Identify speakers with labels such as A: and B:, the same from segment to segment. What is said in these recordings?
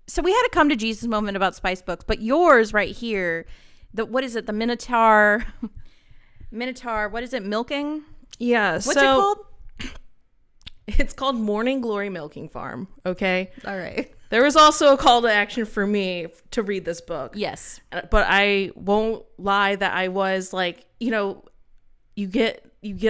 A: So we had a come to Jesus moment about spice books, but yours right here, what is it? The Minotaur, what is it? Milking?
B: Yeah.
A: What's it called?
B: It's called Morning Glory Milking Farm. Okay.
A: All right.
B: There was also a call to action for me to read this book.
A: Yes.
B: But I won't lie that I was like, you get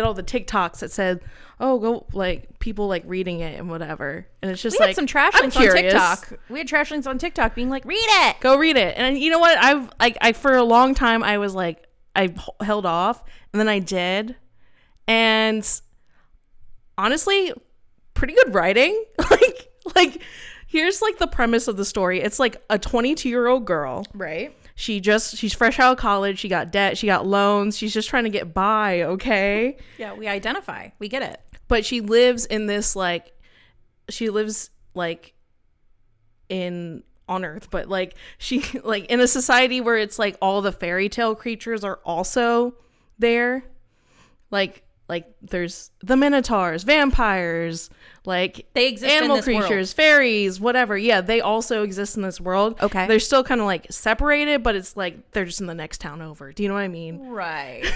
B: all the TikToks that said, oh, go, like, people like reading it and whatever. And it's just
A: we had some trash links on TikTok. We had trash links on TikTok being like, read it.
B: Go read it. And you know what? I for a long time, I was like, I held off, and then I did. And honestly, pretty good writing. like here's like the premise of the story. It's like a 22-year-old girl.
A: Right.
B: She's fresh out of college. She got debt. She got loans. She's just trying to get by. Okay.
A: Yeah. We identify. We get it.
B: But she lives in this on Earth, but like she like in a society where it's like all the fairy tale creatures are also there. Like there's the minotaurs, vampires, like
A: they exist
B: animal
A: in this
B: creatures,
A: world.
B: Fairies, whatever. Yeah, they also exist in this world.
A: Okay.
B: They're still kind of like separated, but it's like they're just in the next town over. Do you know what I mean?
A: Right.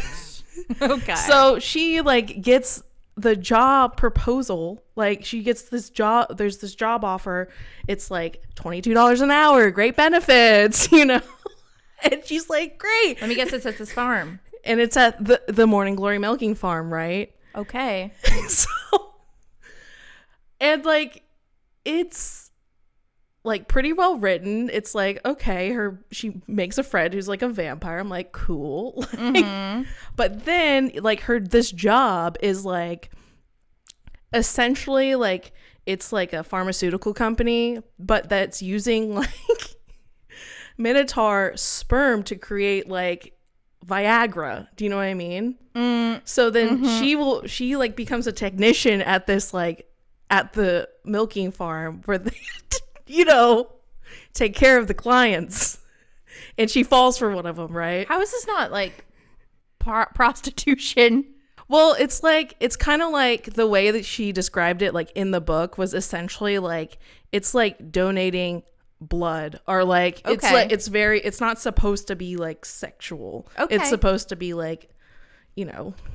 A: Okay.
B: So she like gets the job proposal. Like she gets this job. There's this job offer. It's like $22 an hour, great benefits, And she's like, great.
A: Let me guess, it's at this farm.
B: And it's at the Morning Glory Milking Farm, right?
A: Okay.
B: And like, it's like pretty well written. It's like, okay, she makes a friend who's like a vampire. I'm like, cool. But then like this job is like essentially like it's like a pharmaceutical company, but that's using like Minotaur sperm to create like Viagra. Do you know what I mean? So then she like becomes a technician at this like at the milking farm where they take care of the clients, and she falls for one of them, right?
A: How is this not like prostitution?
B: Well, it's like it's kind of like the way that she described it like in the book was essentially like it's like donating blood, or like it's like it's not supposed to be like sexual. Okay. It's supposed to be like,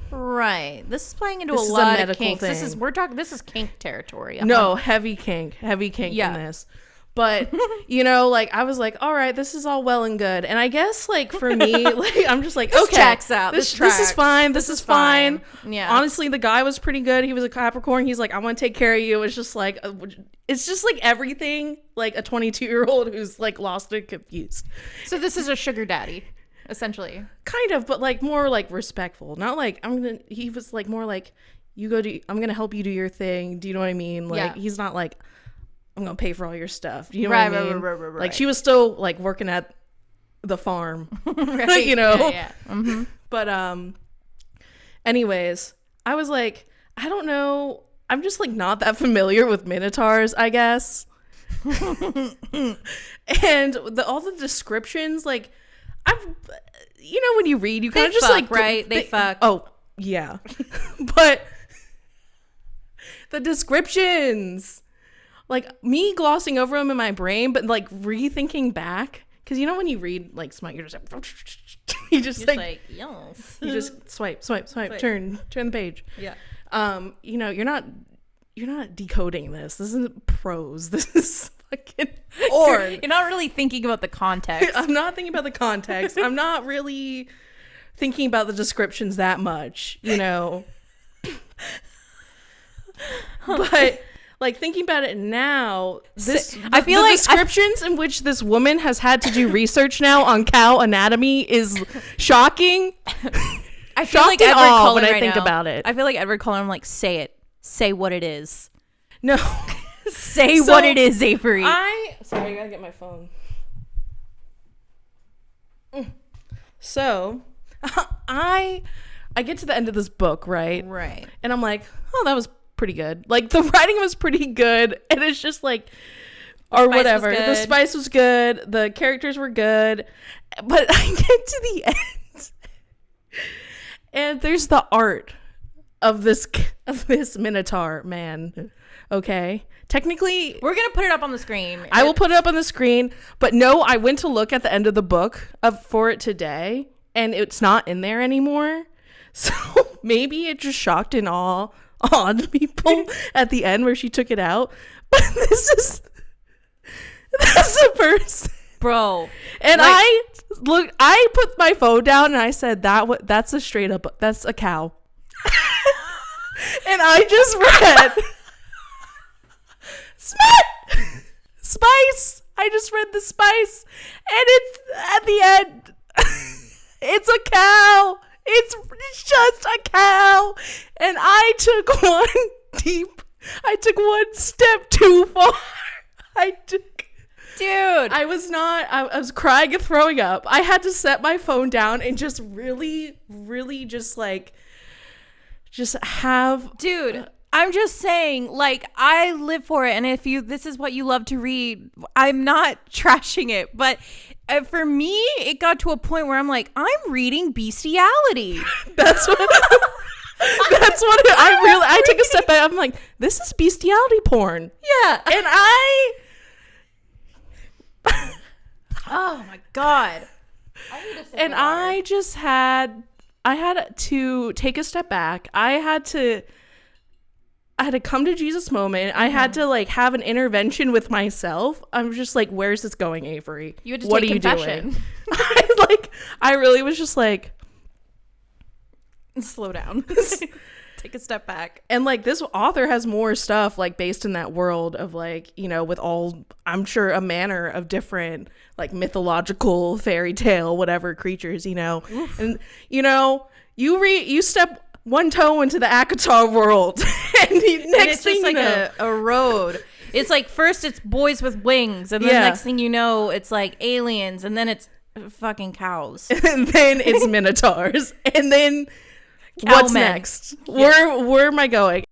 A: right. This is playing into a lot of kinks. This is kink territory.
B: No, heavy kink in this. But like I was like, all right, this is all well and good. And I guess like for me, like I'm just like,
A: this
B: okay,
A: checks out. This
B: is fine. This is fine.
A: Yeah.
B: Honestly, the guy was pretty good. He was a Capricorn. He's like, I want to take care of you. It's just like everything like a 22-year-old who's like lost and confused.
A: So this is a sugar daddy, essentially.
B: Kind of, but like more like respectful. Not like he was like more like I'm gonna help you do your thing. Do you know what I mean? Like he's not like, I'm gonna pay for all your stuff. You know what I mean? Right. Like she was still like working at the farm, right.
A: Yeah. Mm-hmm.
B: But anyways, I was like, I don't know. I'm just like not that familiar with minotaurs, I guess. And all the descriptions, like when you read, you kind of just like
A: right. They fuck.
B: Oh yeah, but the descriptions. Like me glossing over them in my brain, but like rethinking back, because when you read like smut, you're just like you just like
A: yes,
B: you just swipe, turn the page.
A: Yeah.
B: You're not decoding this. This isn't prose. This is fucking
A: or you're not really thinking about the context.
B: I'm not thinking about the context. I'm not really thinking about the descriptions that much, but. Like thinking about it now, I feel like descriptions in which this woman has had to do research now on cow anatomy is shocking.
A: I feel like Edward Cullen
B: when I
A: right
B: think
A: now.
B: About it.
A: I feel like Edward Cullen. I'm like, say it. Say what it is.
B: No,
A: say what it is, Avery.
B: Sorry, I gotta get my phone. So, I get to the end of this book, right?
A: Right.
B: And I'm like, oh, that was pretty good. Like the writing was pretty good, and it's just like or whatever. The spice was good, the characters were good, but I get to the end and there's the art of this minotaur man. Okay, technically,
A: we're gonna put it up on the screen.
B: I will put it up on the screen. But no, I went to look at the end of the book for it today, and it's not in there anymore. So maybe it just shocked and awed people at the end where she took it out. But that's a person,
A: bro.
B: And I put my phone down and I said that's a straight up, that's a cow. And I just read spice. I just read the spice, and it's at the end. It's a cow. It's just a cow. And I took one step too far.
A: Dude,
B: I was crying and throwing up. I had to set my phone down and just really, really just have.
A: Dude, I'm just saying, like, I live for it. And if this is what you love to read, I'm not trashing it. But for me, it got to a point where I'm like, I'm reading bestiality.
B: That's what I took a step back. I'm like, this is bestiality porn.
A: Yeah.
B: And
A: oh my God.
B: I had to take a step back. I had to come to Jesus moment. I had to like have an intervention with myself. I'm just like, where's this going, Avery?
A: You had to
B: what
A: take
B: are you
A: confession.
B: doing? I really was just like,
A: slow down. Take a step back.
B: And like this author has more stuff like based in that world of like, you know, with all, I'm sure, a manner of different like mythological fairy tale whatever creatures, you know. Oof. And you know, you step one toe into the ACOTAR world and
A: it's just like a road. It's like first it's boys with wings, and then next thing you know it's like aliens, and then it's fucking cows,
B: and then it's minotaurs, and then what's next? Where am I going?